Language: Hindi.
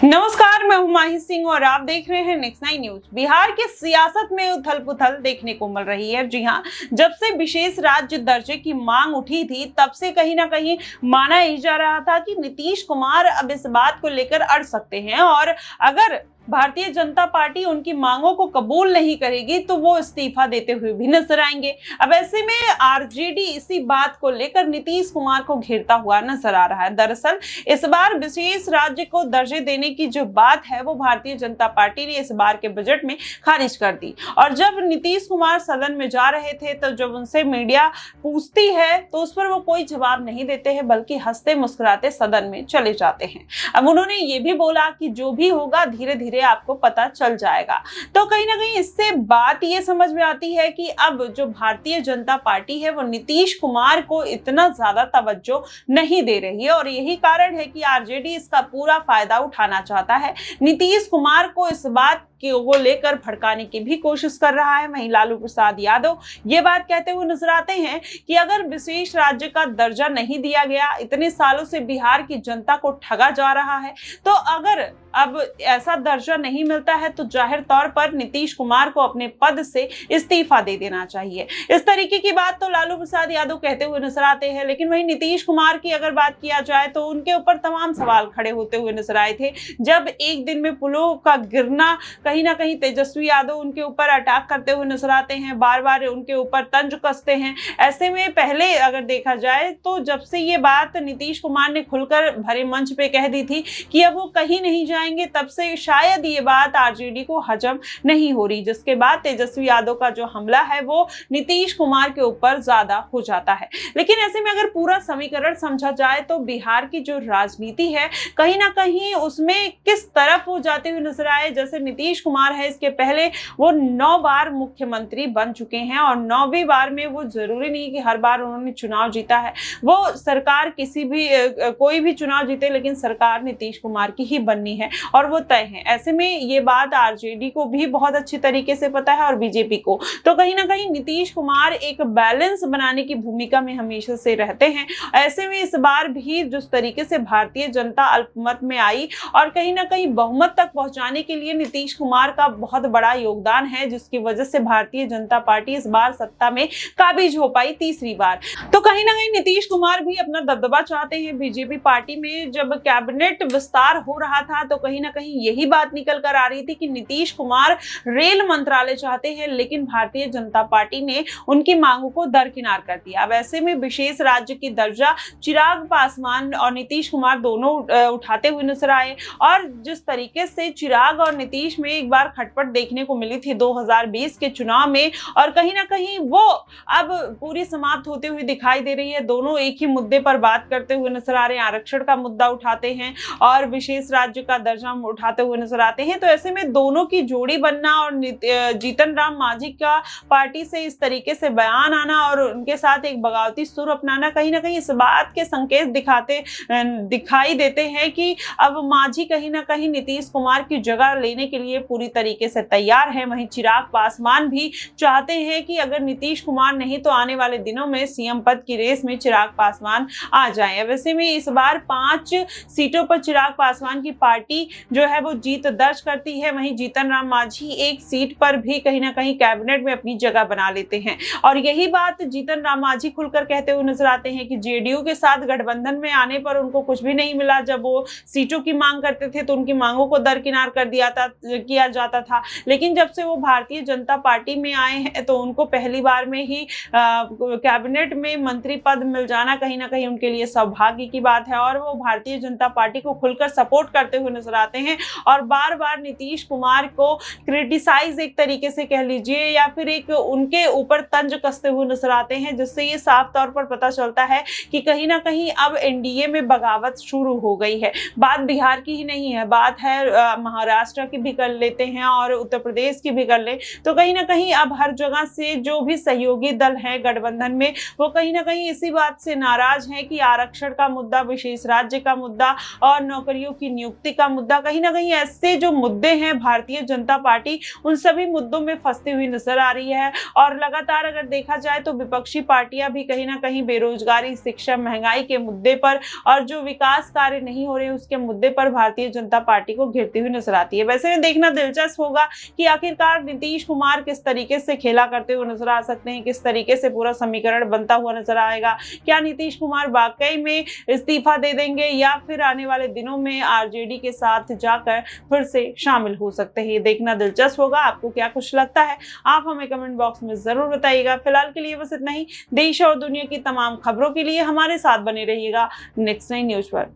नमस्कार, मैं हूं माही सिंह और आप देख रहे हैं नेक्स्ट 9 न्यूज। बिहार की सियासत में उथल पुथल देखने को मिल रही है। जी हां, जब से विशेष राज्य दर्जे की मांग उठी थी तब से कहीं ना कहीं माना ही जा रहा था कि नीतीश कुमार अब इस बात को लेकर अड़ सकते हैं और अगर भारतीय जनता पार्टी उनकी मांगों को कबूल नहीं करेगी तो वो इस्तीफा देते हुए भी नजर आएंगे। अब ऐसे में आरजेडी इसी बात को लेकर नीतीश कुमार को घेरता हुआ नजर आ रहा है। दरअसल इस बार विशेष राज्य को दर्जे देने की जो बात है वो भारतीय जनता पार्टी ने इस बार के बजट में खारिज कर दी। और जब नीतीश कुमार सदन में जा रहे थे तो जब उनसे मीडिया पूछती है तो उस पर वो कोई जवाब नहीं देते हैं, बल्कि हंसते मुस्कुराते सदन में चले जाते हैं। अब उन्होंने ये भी बोला कि जो भी होगा धीरे धीरे आपको पता चल जाएगा। तो कहीं ना कहीं इससे बात ये समझ में आती है कि अब जो भारतीय जनता पार्टी है वो नीतीश कुमार को इतना ज्यादा तवज्जो नहीं दे रही है और यही कारण है कि आरजेडी इसका पूरा फायदा उठाना चाहता है। नीतीश कुमार को इस बात को लेकर भड़काने की भी कोशिश कर रहा है। वहीं लालू प्रसाद यादव ये बात कहते हुए नजर आते हैं कि अगर विशेष राज्य का दर्जा नहीं दिया गया, इतने सालों से बिहार की जनता को ठगा जा रहा है, तो अगर अब ऐसा दर्जा नहीं मिलता है तो जाहिर तौर पर नीतीश कुमार को अपने पद से इस्तीफा दे देना चाहिए। इस तरीके की बात तो लालू प्रसाद यादव कहते हुए नजर आते हैं। लेकिन वहीं नीतीश कुमार की अगर बात किया जाए तो उनके ऊपर तमाम सवाल खड़े होते हुए नजर आए थे। जब एक दिन में पुलों का गिरना, कहीं ना कहीं तेजस्वी यादव उनके ऊपर अटैक करते हुए नजर आते हैं, बार बार उनके ऊपर तंज कसते हैं। ऐसे में पहले अगर देखा जाए तो जब से ये बात नीतीश कुमार ने खुलकर भरे मंच पे कह दी थी कि अब वो कहीं नहीं जाएंगे, तब से शायद ये बात आरजेडी को हजम नहीं हो रही, जिसके बाद तेजस्वी यादव का जो हमला है वो नीतीश कुमार के ऊपर ज्यादा हो जाता है। लेकिन ऐसे में अगर पूरा समीकरण समझा जाए तो बिहार की जो राजनीति है कहीं ना कहीं उसमें किस तरफ वो जाते हुए नजर आए। जैसे नीतीश कुमार है, इसके पहले वो 9 बार मुख्यमंत्री बन चुके हैं और 9वीं बार में वो जरूरी नहीं कि हर बार उन्होंने चुनाव जीता है, वो सरकार किसी भी कोई भी चुनाव जीते लेकिन सरकार नीतीश कुमार की ही बननी है और वो तय है। ऐसे में ये बात आरजेडी को भी बहुत अच्छी तरीके से पता है और बीजेपी को। तो कहीं ना कहीं नीतीश कुमार एक बैलेंस बनाने की भूमिका में हमेशा से रहते हैं। ऐसे में इस बार भी जिस तरीके से भारतीय जनता अल्पमत में आई और कहीं ना कहीं बहुमत तक पहुंचाने के लिए नीतीश कुमार का बहुत बड़ा योगदान है, जिसकी वजह से भारतीय जनता पार्टी इस बार सत्ता में काबिज हो पाई तीसरी बार। तो कहीं ना कहीं नीतीश कुमार भी अपना दबदबा चाहते हैं बीजेपी पार्टी में। जब कैबिनेट विस्तार हो रहा था तो कहीं ना कहीं यही बात निकल कर आ रही थी कि नीतीश कुमार रेल मंत्रालय चाहते हैं, लेकिन भारतीय जनता पार्टी ने उनकी मांगों को दरकिनार कर दिया। अब ऐसे में विशेष राज्य की दर्जा चिराग पासवान और नीतीश कुमार दोनों उठाते हुए नजर आए और जिस तरीके से चिराग और नीतीश में एक बार खटपट देखने को मिली थी 2020 के चुनाव में और कहीं ना कहीं वो अब पूरी समाप्त होते हुए दिखाई दे रही है। दोनों एक ही मुद्दे पर बात करते हुए नजर आ रहे हैं, आरक्षण का मुद्दा उठाते हैं और विशेष राज्य का दर्जा उठाते हुए नजर आते हैं। तो ऐसे में दोनों की जोड़ी बनना और जीतन राम मांझी का पार्टी से इस तरीके से बयान आना और उनके साथ एक बगावती सुर अपनाना कहीं ना कहीं इस बात के संकेत दिखाई देते हैं कि अब मांझी कहीं ना कहीं नीतीश कुमार की जगह लेने के लिए पूरी तरीके से तैयार है। वहीं चिराग पासवान भी चाहते हैं कि अगर नीतीश कुमार नहीं तो आने वाले दिनों में सीएम पद की रेस में चिराग पासवान आ जाएं। वैसे में इस बार 5 सीटों पर चिराग पासवान की पार्टी जो है वो जीत दर्ज करती है। वहीं जीतन राम मांझी एक सीट पर भी कहीं ना कहीं कैबिनेट में अपनी जगह बना लेते हैं और यही बात जीतन राम मांझी खुलकर कहते हुए नजर आते हैं कि जेडीयू के साथ गठबंधन में आने पर उनको कुछ भी नहीं मिला। जब वो सीटों की मांग करते थे तो उनकी मांगों को दरकिनार कर किया जाता था, लेकिन जब से वो भारतीय जनता पार्टी में आए हैं तो उनको पहली बार में ही कैबिनेट में मंत्री पद मिल जाना कहीं ना कहीं उनके लिए सौभाग्य की बात है और वो भारतीय जनता पार्टी को खुलकर सपोर्ट करते हुए नजर आते हैं और बार बार नीतीश कुमार को क्रिटिसाइज एक तरीके से कह लीजिए या फिर एक उनके ऊपर तंज कसते हुए नजर आते हैं, जिससे ये साफ तौर पर पता चलता है कि कहीं ना कहीं अब एनडीए में बगावत शुरू हो गई है। बात बिहार की ही नहीं है, बात है महाराष्ट्र की भी कर लेते हैं और उत्तर प्रदेश की भी कर ले, तो कहीं ना कहीं अब हर जगह से जो भी सहयोगी दल है गठबंधन में वो कहीं ना कहीं इसी बात से नाराज है कि आरक्षण का मुद्दा, विशेष राज्य का मुद्दा और नौकरियों की नियुक्ति का मुद्दा कहीं ना कहीं ऐसे से जो मुद्दे हैं भारतीय जनता पार्टी उन सभी मुद्दों में फंसती हुई नजर आ रही है। और लगातार अगर देखा जाए तो विपक्षी पार्टियां भी कहीं ना कहीं बेरोजगारी, शिक्षा, महंगाई के मुद्दे पर और जो विकास कार्य नहीं हो रहे उसके मुद्दे पर भारतीय जनता पार्टी को घेरती हुई नजर आती है। वैसे में देखना दिलचस्प होगा कि आखिरकार नीतीश कुमार किस तरीके से खेला करते हुए नजर आ सकते हैं, किस तरीके से पूरा समीकरण बनता हुआ नजर आएगा। क्या नीतीश कुमार वाकई में इस्तीफा दे देंगे या फिर आने वाले दिनों में आरजेडी के साथ जाकर फिर से शामिल हो सकते हैं, ये देखना दिलचस्प होगा। आपको क्या कुछ लगता है आप हमें कमेंट बॉक्स में जरूर बताइएगा। फिलहाल के लिए बस इतना ही। देश और दुनिया की तमाम खबरों के लिए हमारे साथ बने रहिएगा नेक्स्ट 9 न्यूज पर।